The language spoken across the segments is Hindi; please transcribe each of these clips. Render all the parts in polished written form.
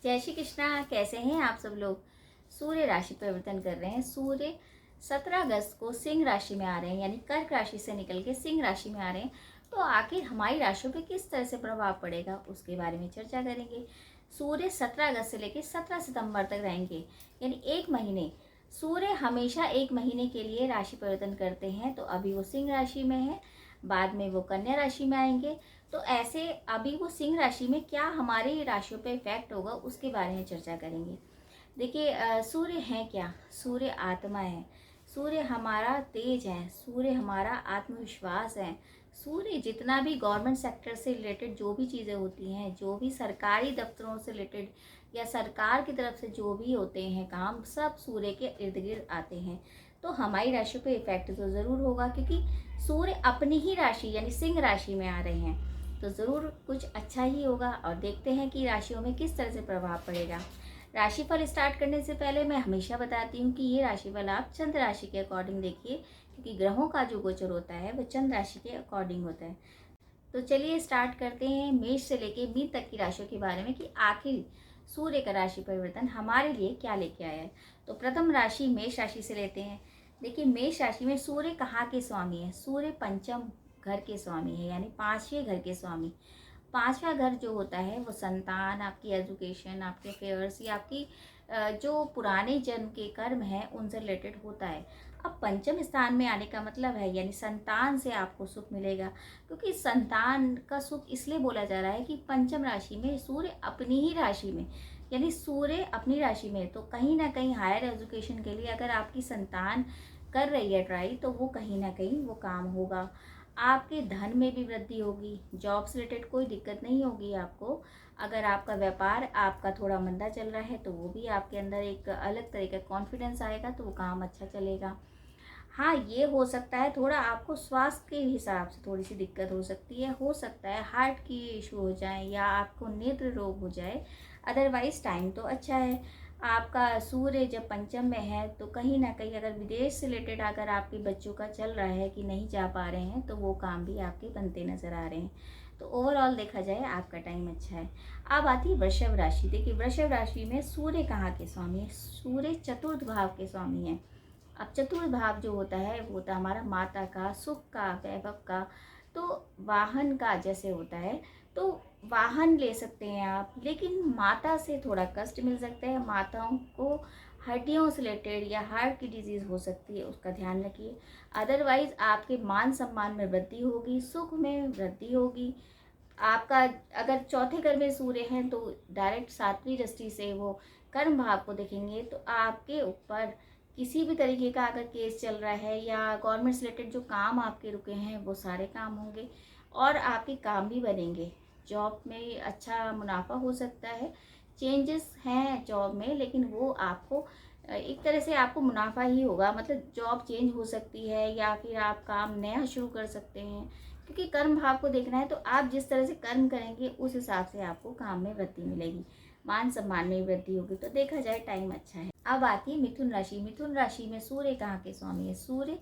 जय श्री कृष्णा। कैसे हैं आप सब लोग। सूर्य राशि परिवर्तन कर रहे हैं। सूर्य 17 अगस्त को सिंह राशि में आ रहे हैं, यानी कर्क राशि से निकल के सिंह राशि में आ रहे हैं। तो आखिर हमारी राशियों पे किस तरह से प्रभाव पड़ेगा उसके बारे में चर्चा करेंगे। सूर्य 17 अगस्त से लेकर 17 सितंबर तक रहेंगे, यानी एक महीने। सूर्य हमेशा एक महीने के लिए राशि परिवर्तन करते हैं। तो अभी वो सिंह राशि में है, बाद में वो कन्या राशि में आएंगे। तो ऐसे अभी वो सिंह राशि में क्या हमारी राशियों पे इफेक्ट होगा उसके बारे में चर्चा करेंगे। देखिए, सूर्य है क्या। सूर्य आत्मा है। सूर्य हमारा तेज है। सूर्य हमारा आत्मविश्वास है। सूर्य जितना भी गवर्नमेंट सेक्टर से रिलेटेड जो भी चीज़ें होती हैं, जो भी सरकारी दफ्तरों से रिलेटेड या सरकार की तरफ से जो भी होते हैं काम, सब सूर्य के इर्द गिर्द आते हैं। तो हमारी राशि पे इफेक्ट तो ज़रूर होगा, क्योंकि सूर्य अपनी ही राशि यानी सिंह राशि में आ रहे हैं। तो ज़रूर कुछ अच्छा ही होगा। और देखते हैं कि राशियों में किस तरह से प्रभाव पड़ेगा। राशिफल स्टार्ट करने से पहले मैं हमेशा बताती हूँ कि ये राशिफल आप चंद्र राशि के अकॉर्डिंग देखिए, क्योंकि ग्रहों का जो गोचर होता है वो चंद्र राशि के अकॉर्डिंग होता है। तो चलिए स्टार्ट करते हैं मेष से लेके मीन तक की राशियों के बारे में कि आखिर सूर्य का राशि परिवर्तन हमारे लिए क्या लेके आया है। तो प्रथम राशि मेष राशि से लेते हैं। देखिए, मेष राशि में सूर्य कहाँ के स्वामी है। सूर्य पंचम घर के स्वामी है, यानी पांचवें घर के स्वामी। पांचवा घर जो होता है वो संतान, आपकी एजुकेशन, आपके अफेयर्स या आपकी जो पुराने जन्म के कर्म हैं उनसे रिलेटेड होता है। अब पंचम स्थान में आने का मतलब है यानी संतान से आपको सुख मिलेगा, क्योंकि संतान का सुख इसलिए बोला जा रहा है कि पंचम राशि में सूर्य अपनी ही राशि में, यानी सूर्य अपनी राशि में, तो कहीं ना कहीं हायर एजुकेशन के लिए अगर आपकी संतान कर रही है ट्राई, तो वो कहीं ना कहीं वो काम होगा। आपके धन में भी वृद्धि होगी। जॉब से रिलेटेड कोई दिक्कत नहीं होगी आपको। अगर आपका व्यापार आपका थोड़ा मंदा चल रहा है तो वो भी आपके अंदर एक अलग तरह का कॉन्फिडेंस आएगा, तो वो काम अच्छा चलेगा। हाँ, ये हो सकता है थोड़ा आपको स्वास्थ्य के हिसाब से थोड़ी सी दिक्कत हो सकती है। हो सकता है हार्ट की इशू हो जाए या आपको नेत्र रोग हो जाए। अदरवाइज टाइम तो अच्छा है। आपका सूर्य जब पंचम में है तो कहीं ना कहीं अगर विदेश से रिलेटेड अगर आपके बच्चों का चल रहा है कि नहीं जा पा रहे हैं, तो वो काम भी आपके बनते नजर आ रहे हैं। तो ओवरऑल देखा जाए आपका टाइम अच्छा है। अब आती है वृषभ राशि। देखिए, वृषभ राशि में सूर्य कहाँ के स्वामी है। सूर्य चतुर्थ भाव के स्वामी है। अब चतुर्थ भाव जो होता है वो होता है हमारा माता का, सुख का, वैभव का। तो वाहन का जैसे होता है, तो वाहन ले सकते हैं आप, लेकिन माता से थोड़ा कष्ट मिल सकता है। माताओं को हड्डियों से रिलेटेड या हार्ट की डिजीज हो सकती है, उसका ध्यान रखिए। अदरवाइज आपके मान सम्मान में वृद्धि होगी, सुख में वृद्धि होगी। आपका अगर चौथे घर में सूर्य है तो डायरेक्ट सातवीं दृष्टि से वो कर्म भाव को देखेंगे। तो आपके ऊपर किसी भी तरीके का अगर केस चल रहा है या गवर्नमेंट से रिलेटेड जो काम आपके रुके हैं वो सारे काम होंगे और आपके काम भी बनेंगे। जॉब में अच्छा मुनाफा हो सकता है। चेंजेस हैं जॉब में, लेकिन वो आपको एक तरह से आपको मुनाफा ही होगा। मतलब जॉब चेंज हो सकती है या फिर आप काम नया शुरू कर सकते हैं, क्योंकि कर्म भाव को देखना है। तो आप जिस तरह से कर्म करेंगे उस हिसाब से आपको काम में वृद्धि मिलेगी, मान सम्मान में वृद्धि होगी। तो देखा जाए टाइम अच्छा है। अब आती है मिथुन राशि। मिथुन राशि में सूर्य कहाँ के स्वामी है। सूर्य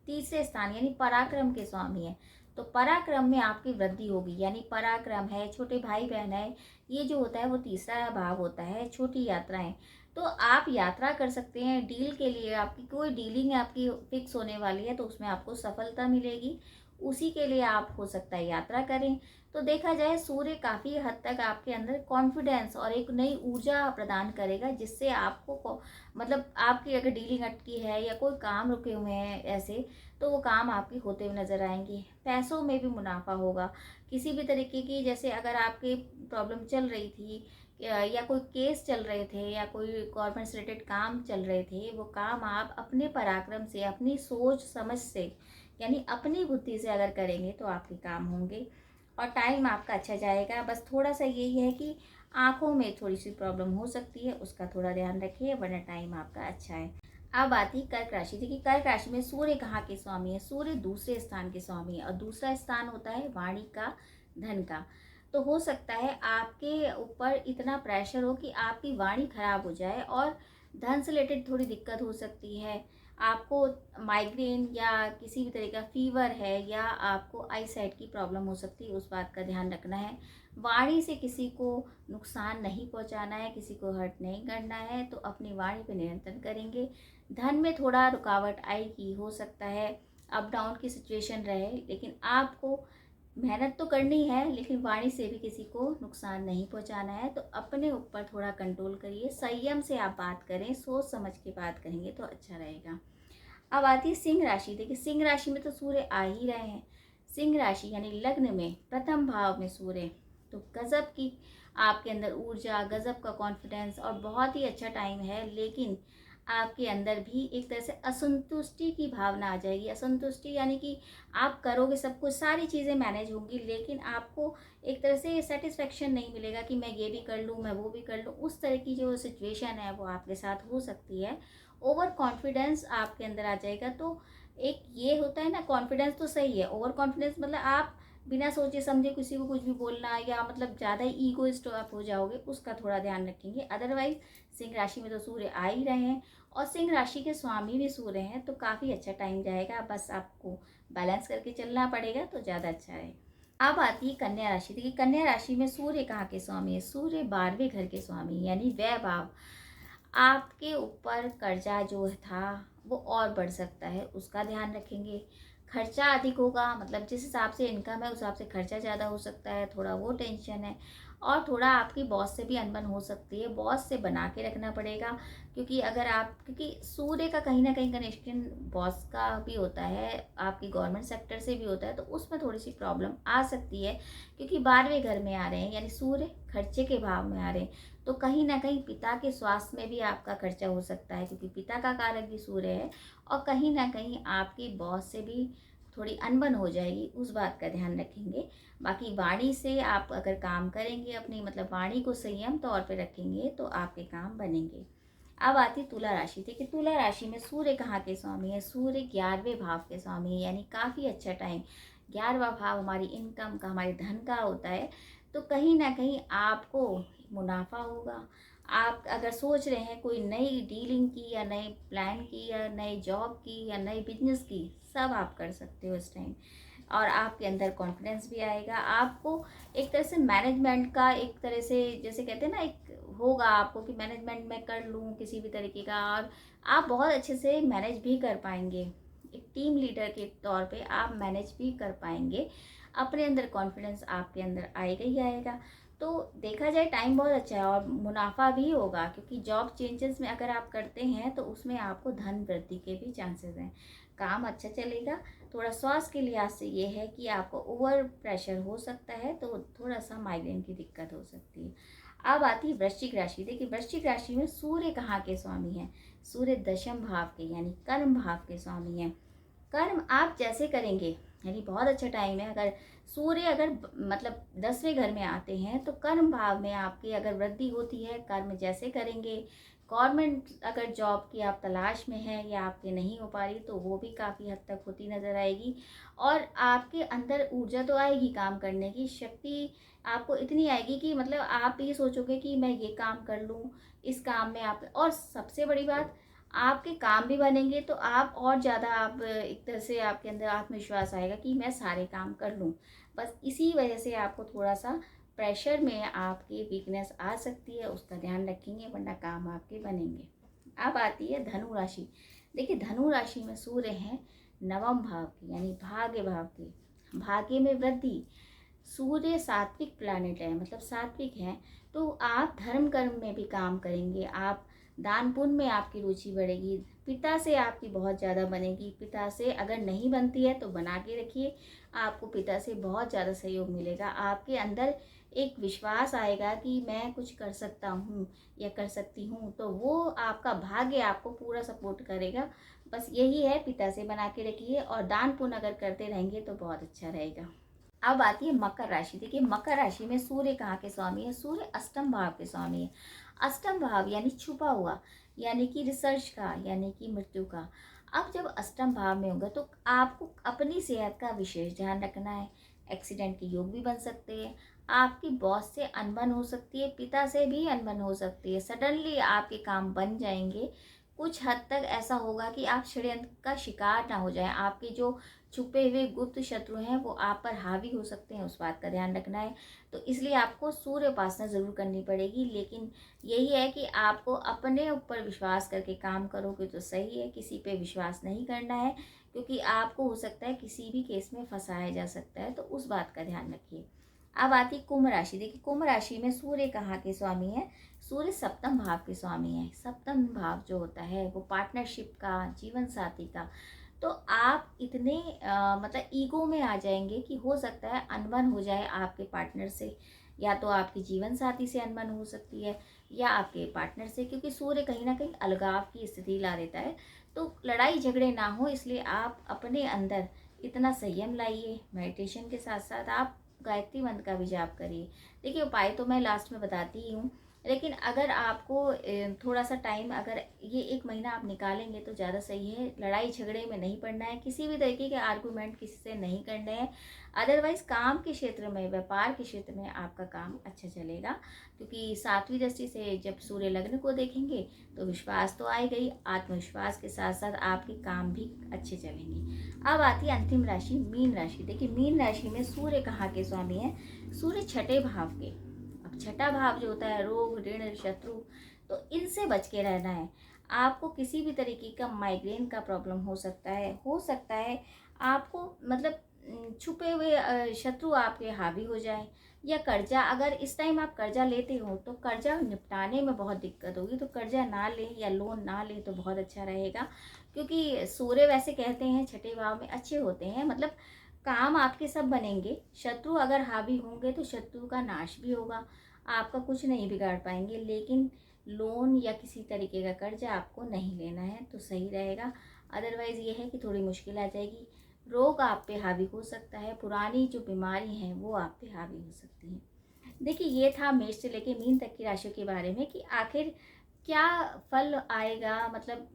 तीसरे स्थान यानी पराक्रम के स्वामी है। तो पराक्रम में आपकी वृद्धि होगी, यानी पराक्रम है, छोटे भाई बहन है, ये जो होता है वो तीसरा भाव होता है। छोटी यात्राएं, तो आप यात्रा कर सकते हैं। डील के लिए आपकी कोई डीलिंग आपकी फिक्स होने वाली है तो उसमें आपको सफलता मिलेगी, उसी के लिए आप हो सकता है यात्रा करें। तो देखा जाए सूर्य काफ़ी हद तक आपके अंदर कॉन्फिडेंस और एक नई ऊर्जा प्रदान करेगा, जिससे आपको मतलब आपकी अगर डीलिंग अटकी है या कोई काम रुके हुए हैं ऐसे, तो वो काम आपके होते हुए नजर आएंगे। पैसों में भी मुनाफा होगा। किसी भी तरीके की, जैसे अगर आपकी प्रॉब्लम चल रही थी या कोई केस चल रहे थे या कोई गवर्नमेंट से रिलेटेड काम चल रहे थे, वो काम आप अपने पराक्रम से, अपनी सोच समझ से, यानी अपनी बुद्धि से अगर करेंगे तो आपके काम होंगे और टाइम आपका अच्छा जाएगा। बस थोड़ा सा यही है कि आंखों में थोड़ी सी प्रॉब्लम हो सकती है, उसका थोड़ा ध्यान रखिए, वरना टाइम आपका अच्छा है। अब आती कर्क राशि। देखिए, कर्क राशि में सूर्य कहाँ के स्वामी है। सूर्य दूसरे स्थान के स्वामी है और दूसरा स्थान होता है वाणी का, धन का। तो हो सकता है आपके ऊपर इतना प्रेशर हो कि आपकी वाणी खराब हो जाए और धन से रिलेटेड थोड़ी दिक्कत हो सकती है। आपको माइग्रेन या किसी भी तरह का फीवर है या आपको आई साइट की प्रॉब्लम हो सकती है, उस बात का ध्यान रखना है। वाणी से किसी को नुकसान नहीं पहुंचाना है, किसी को हर्ट नहीं करना है, तो अपनी वाणी पे नियंत्रण करेंगे। धन में थोड़ा रुकावट आएगी, हो सकता है अप डाउन की सिचुएशन रहे, लेकिन आपको मेहनत तो करनी है, लेकिन वाणी से भी किसी को नुकसान नहीं पहुंचाना है। तो अपने ऊपर थोड़ा कंट्रोल करिए, संयम से आप बात करें, सोच समझ के बात करेंगे तो अच्छा रहेगा। अब आती है सिंह राशि। देखिए सिंह राशि में तो सूर्य आ ही रहे हैं। सिंह राशि यानी लग्न में प्रथम भाव में सूर्य, तो गजब की आपके अंदर ऊर्जा, गजब का कॉन्फिडेंस और बहुत ही अच्छा टाइम है। लेकिन आपके अंदर भी एक तरह से असंतुष्टि की भावना आ जाएगी। असंतुष्टि यानी कि आप करोगे सब कुछ, सारी चीज़ें मैनेज होंगी, लेकिन आपको एक तरह से सेटिस्फेक्शन नहीं मिलेगा कि मैं ये भी कर लूँ, मैं वो भी कर लूँ। उस तरह की जो सिचुएशन है वो आपके साथ हो सकती है। ओवर कॉन्फिडेंस आपके अंदर आ जाएगा। तो एक ये होता है ना, कॉन्फिडेंस तो सही है, ओवर कॉन्फिडेंस मतलब आप बिना सोचे समझे किसी को कुछ भी बोलना, या मतलब ज़्यादा ही ईगोइस्ट आप हो जाओगे, उसका थोड़ा ध्यान रखेंगे। अदरवाइज सिंह राशि में तो सूर्य आ ही रहे हैं और सिंह राशि के स्वामी भी सूर्य हैं, तो काफ़ी अच्छा टाइम जाएगा। बस आपको बैलेंस करके चलना पड़ेगा तो ज़्यादा अच्छा है। अब आती है कन्या राशि। देखिए कन्या राशि में सूर्य कहाँ के स्वामी है? सूर्य 12वें घर के स्वामी यानी व्यय भाव। आपके ऊपर कर्जा जो था वो और बढ़ सकता है, उसका ध्यान रखेंगे। खर्चा अधिक होगा, मतलब जिस हिसाब से इनकम है उस हिसाब से खर्चा ज़्यादा हो सकता है, थोड़ा वो टेंशन है। और थोड़ा आपकी बॉस से भी अनबन हो सकती है, बॉस से बना के रखना पड़ेगा। क्योंकि अगर आप, क्योंकि सूर्य का कहीं ना कहीं कनेक्शन बॉस का भी होता है, आपकी गवर्नमेंट सेक्टर से भी होता है, तो उसमें थोड़ी सी प्रॉब्लम आ सकती है। क्योंकि 12वें घर में आ रहे हैं यानी सूर्य खर्चे के भाव में आ रहे हैं, तो कहीं ना कहीं पिता के स्वास्थ्य में भी आपका खर्चा हो सकता है, क्योंकि पिता का कारक भी सूर्य है। और कहीं ना कहीं आपकी बॉस से भी थोड़ी अनबन हो जाएगी, उस बात का ध्यान रखेंगे। बाकी वाणी से आप अगर काम करेंगे, अपनी मतलब वाणी को संयम तौर पे रखेंगे, तो आपके काम बनेंगे। अब आती तुला राशि। देखिए तुला राशि में सूर्य कहाँ के स्वामी है? सूर्य 11वें भाव के स्वामी है, यानी काफ़ी अच्छा टाइम। 11वां भाव हमारी इनकम का, हमारे धन का होता है। तो कहीं ना कहीं आपको मुनाफा होगा। आप अगर सोच रहे हैं कोई नई डीलिंग की, या नए प्लान की, या नई जॉब की, या नई बिजनेस की, सब आप कर सकते हो इस टाइम। और आपके अंदर कॉन्फिडेंस भी आएगा। आपको एक तरह से मैनेजमेंट का, एक तरह से जैसे कहते हैं ना, एक होगा आपको कि मैनेजमेंट मैं कर लूँ किसी भी तरीके का, और आप बहुत अच्छे से मैनेज भी कर पाएंगे। एक टीम लीडर के तौर पे आप मैनेज भी कर पाएंगे। अपने अंदर कॉन्फिडेंस आपके अंदर आएगा ही आएगा। तो देखा जाए टाइम बहुत अच्छा है और मुनाफा भी होगा, क्योंकि जॉब चेंजेस में अगर आप करते हैं तो उसमें आपको धन वृद्धि के भी चांसेस हैं। काम अच्छा चलेगा। थोड़ा स्वास्थ्य के लिहाज से ये है कि आपको ओवर प्रेशर हो सकता है, तो थोड़ा सा माइग्रेन की दिक्कत हो सकती है। अब आती है वृश्चिक राशि। देखिए वृश्चिक राशि में सूर्य कहाँ के स्वामी हैं? सूर्य दशम भाव के यानी कर्म भाव के स्वामी हैं। कर्म आप जैसे करेंगे, यानी बहुत अच्छा टाइम है। अगर सूर्य अगर मतलब 10वें घर में आते हैं, तो कर्म भाव में आपकी अगर वृद्धि होती है, कर्म जैसे करेंगे। गवर्नमेंट अगर जॉब की आप तलाश में हैं या आपके नहीं हो पा रही, तो वो भी काफ़ी हद तक होती नज़र आएगी। और आपके अंदर ऊर्जा तो आएगी, काम करने की शक्ति आपको इतनी आएगी कि मतलब आप ये सोचोगे कि मैं ये काम कर लूँ, इस काम में आप, और सबसे बड़ी बात, आपके काम भी बनेंगे, तो आप और ज़्यादा, आप एक तरह से आपके अंदर आत्मविश्वास आएगा कि मैं सारे काम कर लूँ। बस इसी वजह से आपको थोड़ा सा प्रेशर में आपकी वीकनेस आ सकती है, उसका ध्यान रखेंगे, वरना काम आपके बनेंगे। अब आती है धनु राशि। देखिए धनु राशि में सूर्य हैं नवम भाव की यानी भाग्य भाव की। भाग्य में वृद्धि। सूर्य सात्विक प्लैनेट है, मतलब सात्विक है। तो आप धर्म कर्म में भी काम करेंगे, आप दान पुण्य में आपकी रुचि बढ़ेगी। पिता से आपकी बहुत ज़्यादा बनेगी। पिता से अगर नहीं बनती है तो बना के रखिए, आपको पिता से बहुत ज़्यादा सहयोग मिलेगा। आपके अंदर एक विश्वास आएगा कि मैं कुछ कर सकता हूँ या कर सकती हूँ, तो वो आपका भाग्य आपको पूरा सपोर्ट करेगा। बस यही है, पिता से बना के रखिए और दान पुण्य अगर करते रहेंगे तो बहुत अच्छा रहेगा। अब आती है मकर राशि। देखिए मकर राशि में सूर्य कहाँ के स्वामी है? सूर्य अष्टम भाव के स्वामी है। अष्टम भाव यानी छुपा हुआ, यानी कि रिसर्च का, यानी कि मृत्यु का। अब जब अष्टम भाव में होगा तो आपको अपनी सेहत का विशेष ध्यान रखना है। एक्सीडेंट के योग भी बन सकते हैं। आपकी बॉस से अनबन हो सकती है, पिता से भी अनबन हो सकती है। सडनली आपके काम बन जाएंगे, कुछ हद तक ऐसा होगा कि आप षड्यंत्र का शिकार ना हो जाएं। आपके जो छुपे हुए गुप्त शत्रु हैं वो आप पर हावी हो सकते हैं, उस बात का ध्यान रखना है। तो इसलिए आपको सूर्य उपासना ज़रूर करनी पड़ेगी, लेकिन यही है कि आपको अपने ऊपर विश्वास करके काम करोगे तो सही है, किसी पे विश्वास नहीं करना है, क्योंकि आपको हो सकता है किसी भी केस में फंसाया जा सकता है, तो उस बात का ध्यान रखिए। अब आती कुंभ राशि। देखिए, कुंभ राशि में सूर्य कहाँ के स्वामी है? सूर्य सप्तम भाव के स्वामी है। सप्तम भाव जो होता है वो पार्टनरशिप का, जीवन साथी का। तो आप इतने मतलब ईगो में आ जाएंगे कि हो सकता है अनबन हो जाए आपके पार्टनर से, या तो आपके जीवन साथी से अनबन हो सकती है, या आपके पार्टनर से, क्योंकि सूर्य कहीं ना कहीं अलगाव की स्थिति ला देता है। तो लड़ाई झगड़े ना हो, इसलिए आप अपने अंदर इतना संयम लाइए। मेडिटेशन के साथ साथ आप गायत्री मंत्र का भी जाप करिए। देखिए, उपाय तो मैं लास्ट में बताती ही हूँ, लेकिन अगर आपको थोड़ा सा टाइम, अगर ये 1 महीना आप निकालेंगे तो ज़्यादा सही है। लड़ाई झगड़े में नहीं पड़ना है, किसी भी तरीके के आर्गूमेंट किसी से नहीं करने हैं। अदरवाइज काम के क्षेत्र में, व्यापार के क्षेत्र में आपका काम अच्छा चलेगा, क्योंकि 7वीं दृष्टि से जब सूर्य लग्न को देखेंगे तो विश्वास तो आएगा ही, आत्मविश्वास के साथ साथ आपके काम भी अच्छे चलेंगे। अब आती है अंतिम राशि, मीन राशि। देखिए, मीन राशि में सूर्य कहाँ के स्वामी है? सूर्य छठे भाव के। अब छठा भाव जो होता है रोग, ऋण, शत्रु, तो इनसे बच के रहना है। आपको किसी भी तरीके का माइग्रेन का प्रॉब्लम हो सकता है आपको, मतलब छुपे हुए शत्रु आपके हावी हो जाए, या कर्जा, अगर इस टाइम आप कर्जा लेते हो तो कर्जा निपटाने में बहुत दिक्कत होगी, तो कर्जा ना लें या लोन ना लें तो बहुत अच्छा रहेगा। क्योंकि सूर्य वैसे कहते हैं छठे भाव में अच्छे होते हैं, मतलब काम आपके सब बनेंगे। शत्रु अगर हावी होंगे तो शत्रु का नाश भी होगा, आपका कुछ नहीं बिगाड़ पाएंगे, लेकिन लोन या किसी तरीके का कर्जा आपको नहीं लेना है तो सही रहेगा। अदरवाइज़ ये है कि थोड़ी मुश्किल आ जाएगी। रोग आप पे हावी हो सकता है, पुरानी जो बीमारी हैं वो आप पे हावी हो सकती हैं। देखिए, ये था मेष से लेके मीन तक की राशियों के बारे में कि आखिर क्या फल आएगा, मतलब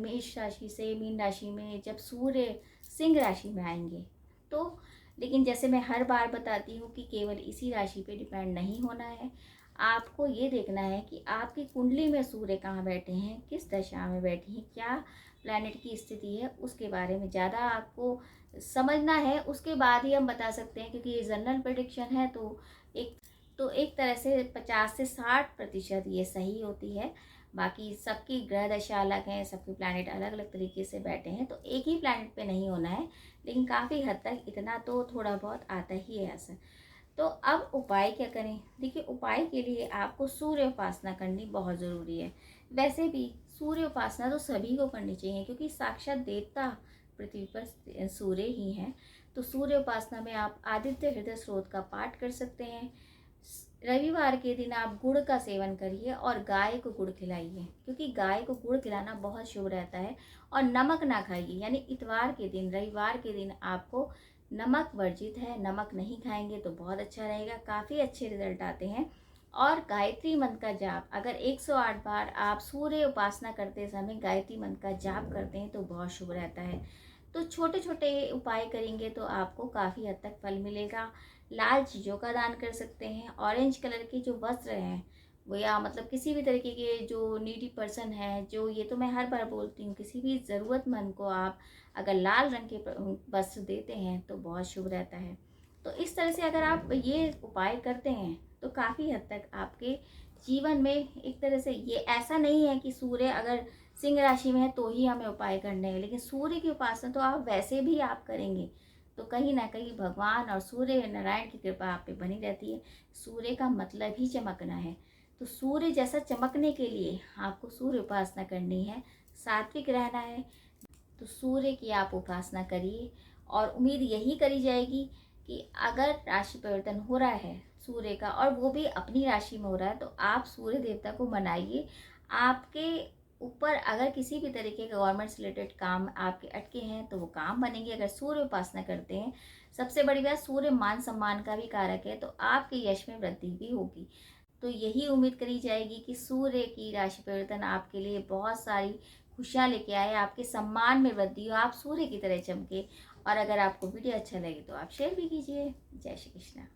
मेष राशि से मीन राशि में जब सूर्य सिंह राशि में आएंगे तो। लेकिन जैसे मैं हर बार बताती हूँ कि केवल इसी राशि पे डिपेंड नहीं होना है, आपको ये देखना है कि आपकी कुंडली में सूर्य कहाँ बैठे हैं, किस दशा में बैठी हैं, क्या प्लैनेट की स्थिति है, उसके बारे में ज़्यादा आपको समझना है। उसके बाद ही हम बता सकते हैं, क्योंकि ये जनरल प्रेडिक्शन है, तो एक तरह से 50 से 60% ये सही होती है। बाकी सबकी ग्रह दशा अलग है, सबके प्लैनेट अलग अलग तरीके से बैठे हैं, तो एक ही प्लैनेट पे नहीं होना है, लेकिन काफ़ी हद तक इतना तो थोड़ा बहुत आता ही है असर। तो अब उपाय क्या करें? देखिए, उपाय के लिए आपको सूर्य उपासना करनी बहुत ज़रूरी है। वैसे भी सूर्य उपासना तो सभी को करनी चाहिए, क्योंकि साक्षात देवता पृथ्वी पर सूर्य ही हैं। तो सूर्य उपासना में आप आदित्य हृदय स्रोत का पाठ कर सकते हैं। रविवार के दिन आप गुड़ का सेवन करिए और गाय को गुड़ खिलाइए, क्योंकि गाय को गुड़ खिलाना बहुत शुभ रहता है। और नमक ना खाइए, यानी इतवार के दिन, रविवार के दिन आपको नमक वर्जित है, नमक नहीं खाएंगे तो बहुत अच्छा रहेगा, काफ़ी अच्छे रिजल्ट आते हैं। और गायत्री मंत्र का जाप, अगर 108 बार आप सूर्य उपासना करते समय गायत्री मंत्र का जाप करते हैं तो बहुत शुभ रहता है। तो छोटे छोटे उपाय करेंगे तो आपको काफ़ी हद तक फल मिलेगा। लाल चीज़ों का दान कर सकते हैं। ऑरेंज कलर के जो वस्त्र हैं वो, या मतलब किसी भी तरीके के जो नीडी पर्सन है, जो, ये तो मैं हर बार बोलती हूँ, किसी भी ज़रूरतमंद को आप अगर लाल रंग के वस्त्र देते हैं तो बहुत शुभ रहता है। तो इस तरह से अगर आप ये उपाय करते हैं तो काफ़ी हद तक आपके जीवन में, एक तरह से ये ऐसा नहीं है कि सूर्य अगर सिंह राशि में है तो ही हमें उपाय करने हैं, लेकिन सूर्य की उपासना तो आप वैसे भी आप करेंगे तो कहीं ना कहीं भगवान और सूर्य नारायण की कृपा आप पे बनी रहती है। सूर्य का मतलब ही चमकना है, तो सूर्य जैसा चमकने के लिए आपको सूर्य उपासना करनी है, सात्विक रहना है। तो सूर्य की आप उपासना करिए, और उम्मीद यही करी जाएगी कि अगर राशि परिवर्तन हो रहा है सूर्य का, और वो भी अपनी राशि में हो रहा है, तो आप सूर्य देवता को मनाइए। आपके ऊपर अगर किसी भी तरीके का गवर्नमेंट से रिलेटेड काम आपके अटके हैं तो वो काम बनेंगे अगर सूर्य उपासना करते हैं। सबसे बड़ी बात, सूर्य मान सम्मान का भी कारक है, तो आपके यश में वृद्धि भी होगी। तो यही उम्मीद करी जाएगी कि सूर्य की राशि परिवर्तन आपके लिए बहुत सारी खुशियाँ लेके आए, आपके सम्मान में वृद्धि हो, आप सूर्य की तरह चमके। और अगर आपको वीडियो अच्छा लगे तो आप शेयर भी कीजिए। जय श्री कृष्ण।